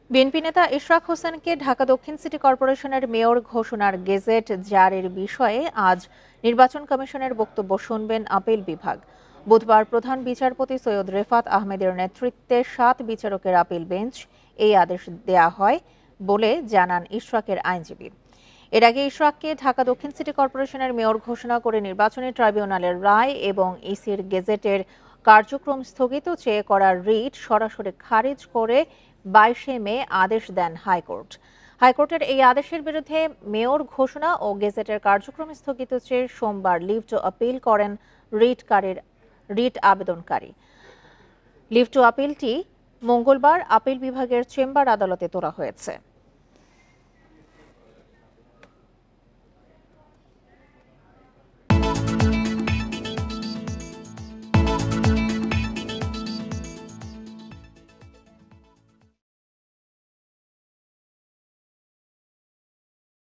BNP নেতা ইশরাক হোসেনকে ঢাকা দক্ষিণ সিটি কর্পোরেশনের মেয়র ঘোষণার গেজেট জারির বিষয়ে আজ নির্বাচন কমিশনের বক্তব্য শুনবেন আপিল বিভাগ। বুধবার প্রধান বিচারপতি সৈয়দ রেফাত আহমেদের নেতৃত্বে 7 বিচারকের আপিল বেঞ্চ এই আদেশ দেয়া হয় বলে জানান ইশরাকের আইনজীবী। এর আগে ইশরাককে ঢাকা দক্ষিণ সিটি কর্পোরেশনের মেয়র ঘোষণা করে নির্বাচনী ট্রাইব্যুনালের রায় এবং ইসির গেজেটের কার্যক্রম স্থগিত চেয়ে করা রিট সরাসরি খারিজ করে 22 মে আদেশ দেন হাইকোর্ট। হাইকোর্টের এই আদেশের বিরুদ্ধে মেয়র ঘোষণা ও গেজেটের কার্যক্রম স্থগিত চেয়ে সোমবার লিভ টু আপিল করেন রিট আবেদনকারী। লিভ টু আপিলটি মঙ্গলবার আপিল বিভাগের চেম্বার আদালতে তোলা হয়েছে।